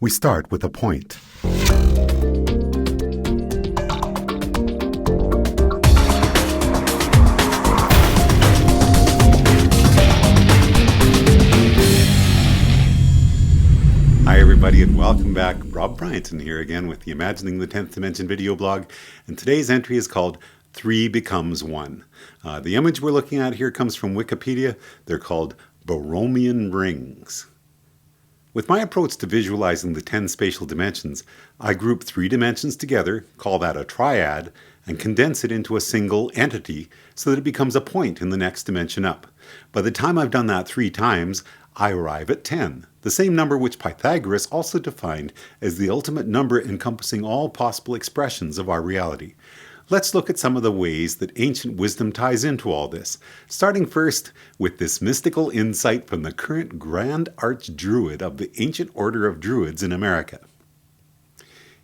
We start with a point. Hi everybody and welcome back. Rob Bryanton here again with the Imagining the 10th Dimension video blog, and today's entry is called 3 becomes 1. The image we're looking at here comes from Wikipedia. They're called Borromean rings. With my approach to visualizing the 10 spatial dimensions, I group 3 dimensions together, call that a triad, and condense it into a single entity so that it becomes a point in the next dimension up. By the time I've done that 3 times, I arrive at 10, the same number which Pythagoras also defined as the ultimate number encompassing all possible expressions of our reality. Let's look at some of the ways that ancient wisdom ties into all this, starting first with this mystical insight from the current Grand Archdruid of the Ancient Order of Druids in America.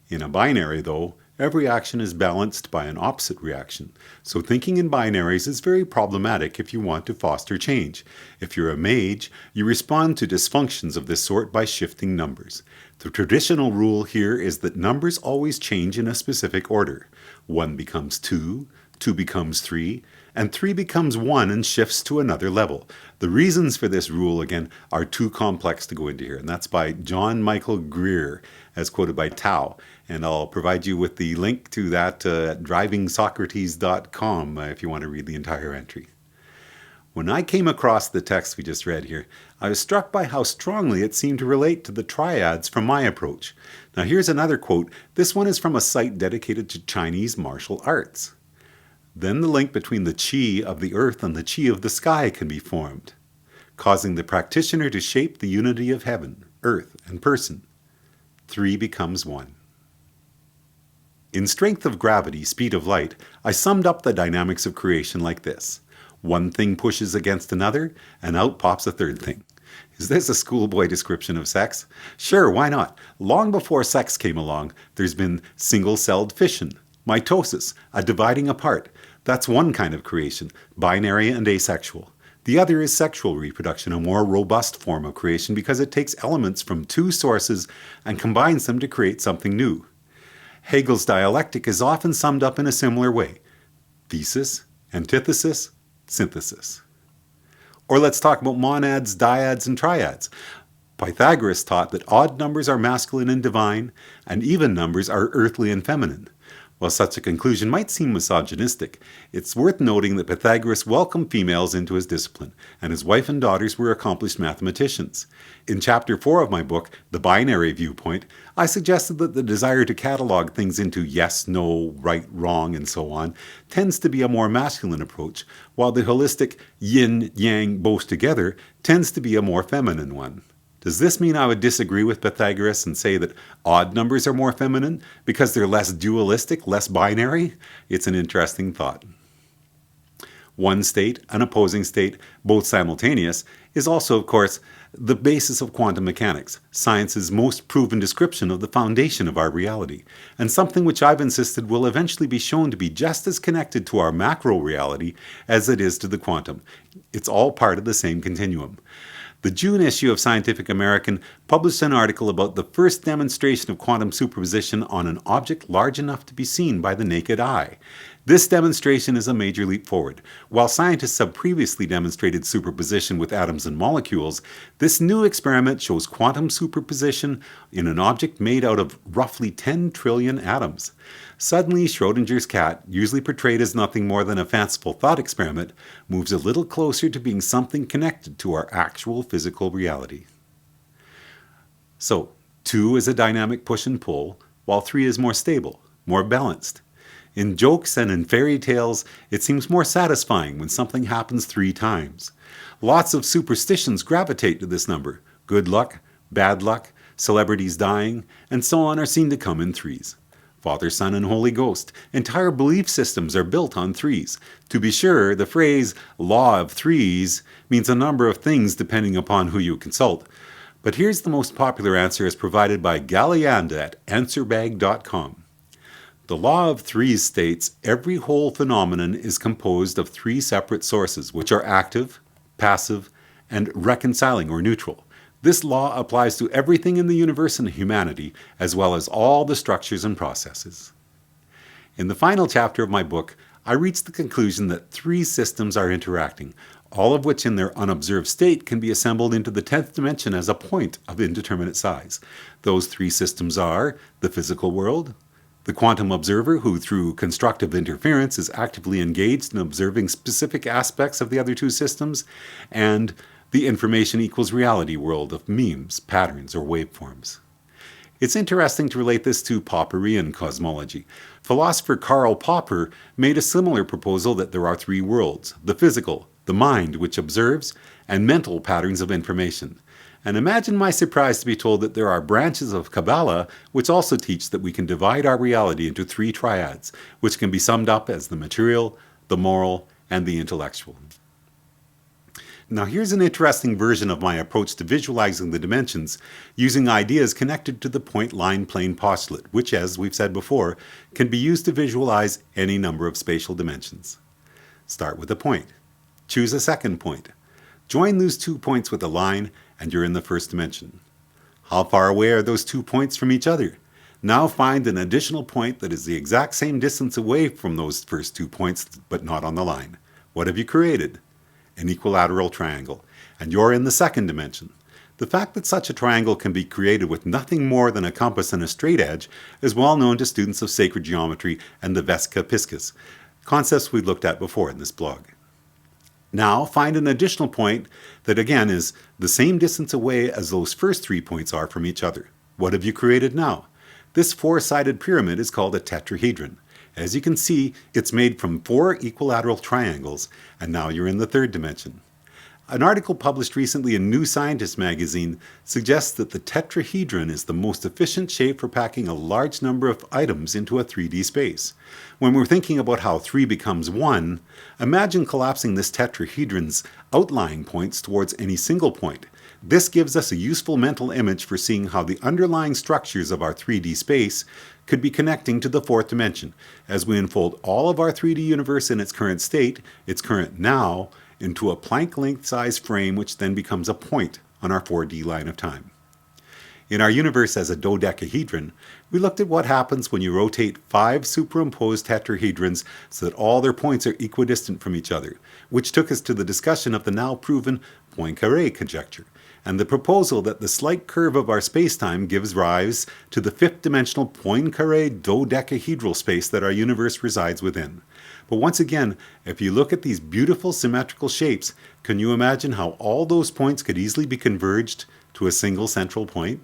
In a binary, though, every action is balanced by an opposite reaction, so thinking in binaries is very problematic if you want to foster change. If you're a mage, you respond to dysfunctions of this sort by shifting numbers. The traditional rule here is that numbers always change in a specific order. 1 becomes 2, 2 becomes 3, and 3 becomes 1 and shifts to another level. The reasons for this rule, again, are too complex to go into here, and that's by John Michael Greer, as quoted by Tao. And I'll provide you with the link to that at drivingsocrates.com if you want to read the entire entry. When I came across the text we just read here, I was struck by how strongly it seemed to relate to the triads from my approach. Now here's another quote. This one is from a site dedicated to Chinese martial arts. Then the link between the chi of the earth and the chi of the sky can be formed, causing the practitioner to shape the unity of heaven, earth, and person. 3 becomes 1. In Strength of Gravity, Speed of Light, I summed up the dynamics of creation like this. One thing pushes against another, and out pops a third thing. Is this a schoolboy description of sex? Sure, why not? Long before sex came along, there's been single-celled fission, mitosis, a dividing apart. That's one kind of creation, binary and asexual. The other is sexual reproduction, a more robust form of creation because it takes elements from 2 sources and combines them to create something new. Hegel's dialectic is often summed up in a similar way. Thesis, antithesis, synthesis. Or let's talk about monads, dyads, and triads. Pythagoras taught that odd numbers are masculine and divine, and even numbers are earthly and feminine. While such a conclusion might seem misogynistic, it's worth noting that Pythagoras welcomed females into his discipline, and his wife and daughters were accomplished mathematicians. In Chapter 4 of my book, The Binary Viewpoint, I suggested that the desire to catalog things into yes, no, right, wrong, and so on tends to be a more masculine approach, while the holistic yin, yang, both together tends to be a more feminine one. Does this mean I would disagree with Pythagoras and say that odd numbers are more feminine because they're less dualistic, less binary? It's an interesting thought. One state, an opposing state, both simultaneous, is also, of course, the basis of quantum mechanics, science's most proven description of the foundation of our reality, and something which I've insisted will eventually be shown to be just as connected to our macro reality as it is to the quantum. It's all part of the same continuum. The June issue of Scientific American published an article about the first demonstration of quantum superposition on an object large enough to be seen by the naked eye. This demonstration is a major leap forward. While scientists have previously demonstrated superposition with atoms and molecules, this new experiment shows quantum superposition in an object made out of roughly 10 trillion atoms. Suddenly, Schrödinger's cat, usually portrayed as nothing more than a fanciful thought experiment, moves a little closer to being something connected to our actual physical reality. So, 2 is a dynamic push and pull, while 3 is more stable, more balanced. In jokes and in fairy tales, it seems more satisfying when something happens 3 times. Lots of superstitions gravitate to this number. Good luck, bad luck, celebrities dying, and so on are seen to come in 3s. Father, Son, and Holy Ghost. Entire belief systems are built on 3s. To be sure, the phrase law of 3s means a number of things depending upon who you consult. But here's the most popular answer as provided by Gallianda at answerbag.com. The law of 3s states every whole phenomenon is composed of 3 separate sources, which are active, passive, and reconciling or neutral. This law applies to everything in the universe and humanity, as well as all the structures and processes. In the final chapter of my book, I reached the conclusion that three systems are interacting, all of which in their unobserved state can be assembled into the 10th dimension as a point of indeterminate size. Those three systems are the physical world, the quantum observer, who through constructive interference is actively engaged in observing specific aspects of the other two systems, and the information equals reality world of memes, patterns, or waveforms. It's interesting to relate this to Popperian cosmology. Philosopher Karl Popper made a similar proposal that there are three worlds: the physical, the mind, which observes, and mental patterns of information. And imagine my surprise to be told that there are branches of Kabbalah which also teach that we can divide our reality into three triads, which can be summed up as the material, the moral, and the intellectual. Now here's an interesting version of my approach to visualizing the dimensions using ideas connected to the point-line-plane postulate, which, as we've said before, can be used to visualize any number of spatial dimensions. Start with a point. Choose a second point. Join those 2 points with a line, and you're in the first dimension. How far away are those 2 points from each other? Now find an additional point that is the exact same distance away from those first 2 points, but not on the line. What have you created? An equilateral triangle, and you're in the second dimension. The fact that such a triangle can be created with nothing more than a compass and a straight edge is well known to students of sacred geometry and the Vesca Piscis, concepts we looked at before in this blog. Now find an additional point that again is the same distance away as those first 3 points are from each other. What have you created now? This 4-sided pyramid is called a tetrahedron. As you can see, it's made from 4 equilateral triangles, and now you're in the third dimension. An article published recently in New Scientist magazine suggests that the tetrahedron is the most efficient shape for packing a large number of items into a 3D space. When we're thinking about how 3 becomes 1, imagine collapsing this tetrahedron's outlying points towards any single point. This gives us a useful mental image for seeing how the underlying structures of our 3D space could be connecting to the 4th dimension, as we unfold all of our 3D universe in its current state, its current now, into a Planck-length size frame which then becomes a point on our 4D line of time. In our universe as a dodecahedron, we looked at what happens when you rotate 5 superimposed tetrahedrons so that all their points are equidistant from each other, which took us to the discussion of the now proven Poincaré conjecture, and the proposal that the slight curve of our spacetime gives rise to the 5th-dimensional Poincaré dodecahedral space that our universe resides within. But once again, if you look at these beautiful symmetrical shapes, can you imagine how all those points could easily be converged to a single central point?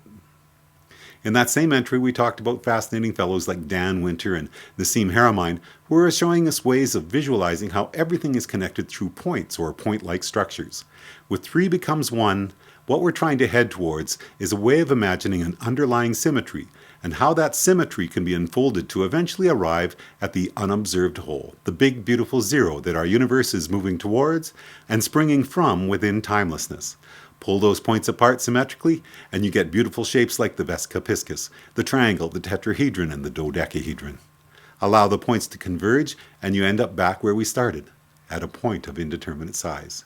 In that same entry, we talked about fascinating fellows like Dan Winter and Nassim Haramein, who are showing us ways of visualizing how everything is connected through points or point-like structures. With 3 becomes 1, what we're trying to head towards is a way of imagining an underlying symmetry, and how that symmetry can be unfolded to eventually arrive at the unobserved whole, the big beautiful zero that our universe is moving towards and springing from within timelessness. Pull those points apart symmetrically, and you get beautiful shapes like the Vesca Piscis, the triangle, the tetrahedron, and the dodecahedron. Allow the points to converge, and you end up back where we started, at a point of indeterminate size.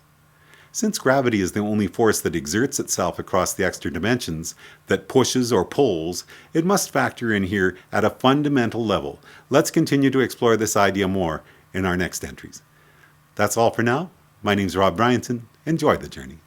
Since gravity is the only force that exerts itself across the extra dimensions, that pushes or pulls, it must factor in here at a fundamental level. Let's continue to explore this idea more in our next entries. That's all for now. My name's Rob Bryanson. Enjoy the journey.